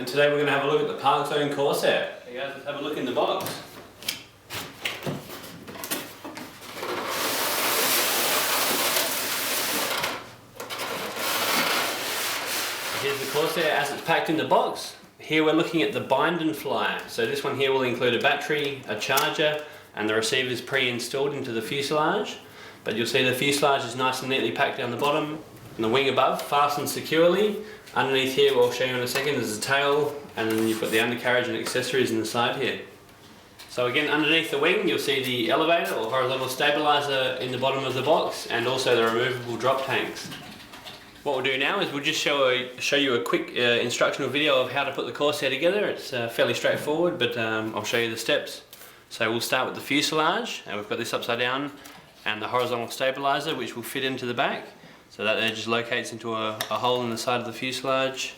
and today we're going to have a look at the ParkZone Corsair. Hey guys, let's have a look in the box. Here's the Corsair as it's packed in the box. Here we're looking at the bind and fly. So this one here will include a battery, a charger, and the receiver is pre-installed into the fuselage. But you'll see the fuselage is nice and neatly packed down the bottom, and the wing above fastened securely. Underneath here, we'll show you in a second, there's a tail, and then you've got the undercarriage and accessories in the side here. So again, underneath the wing, you'll see the elevator or horizontal stabilizer in the bottom of the box, and also the removable drop tanks. What we'll do now is we'll just show you a quick instructional video of how to put the Corsair together. It's fairly straightforward, but I'll show you the steps. So we'll start with the fuselage, and we've got this upside down, and the horizontal stabilizer, which will fit into the back. So that there just locates into a hole in the side of the fuselage.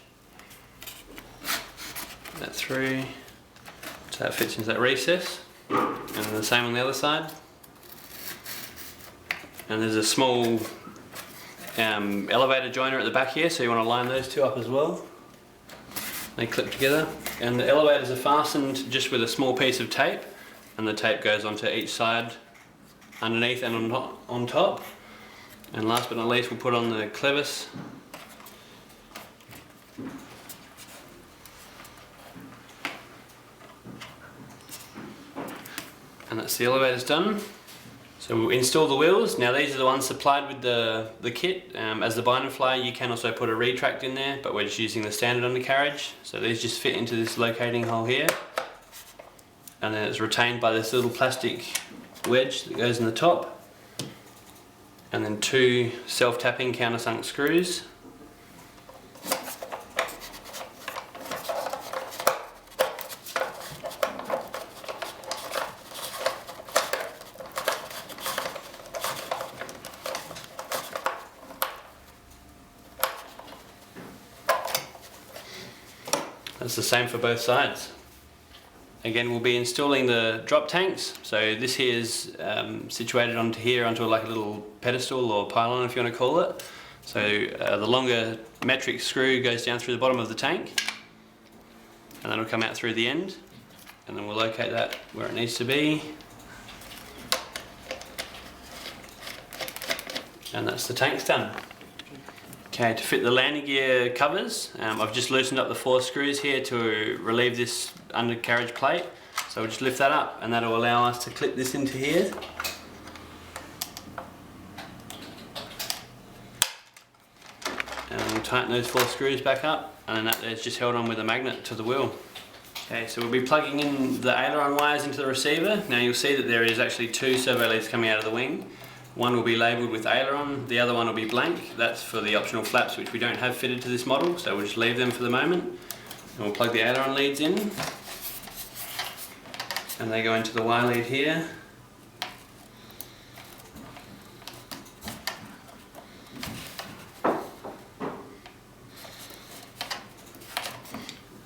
That through, so that fits into that recess, and the same on the other side. And there's a small elevator joiner at the back here, so you want to line those two up as well. They clip together, and the elevators are fastened just with a small piece of tape, and the tape goes onto each side, underneath and on top. And last but not least, we'll put on the clevis. And that's the elevators done. So we'll install the wheels. Now these are the ones supplied with the kit. As the bind and fly, you can also put a retract in there, but we're just using the standard undercarriage. So these just fit into this locating hole here. And then it's retained by this little plastic wedge that goes in the top. And then two self-tapping countersunk screws. That's the same for both sides. Again, we'll be installing the drop tanks. So this here is situated onto here, onto like a little pedestal or pylon, if you want to call it. So the longer metric screw goes down through the bottom of the tank, and then it'll come out through the end, and then we'll locate that where it needs to be. And that's the tanks done. Okay, to fit the landing gear covers, I've just loosened up the 4 screws here to relieve this undercarriage plate. So we'll just lift that up, and that'll allow us to clip this into here. And we'll tighten those 4 screws back up, and then that there's just held on with a magnet to the wheel. Okay, so we'll be plugging in the aileron wires into the receiver. Now you'll see that there is actually 2 servo leads coming out of the wing. One will be labelled with aileron, the other one will be blank. That's for the optional flaps which we don't have fitted to this model, so we'll just leave them for the moment. And we'll plug the aileron leads in, and they go into the Y lead here.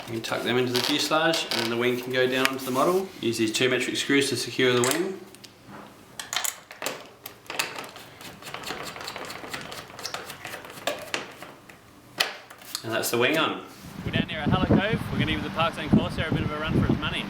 You can tuck them into the fuselage, and then the wing can go down onto the model. Use these 2 metric screws to secure the wing. And that's the wing on. We're down near a Cove. We're going to give the ParkZone Corsair a bit of a run for its money.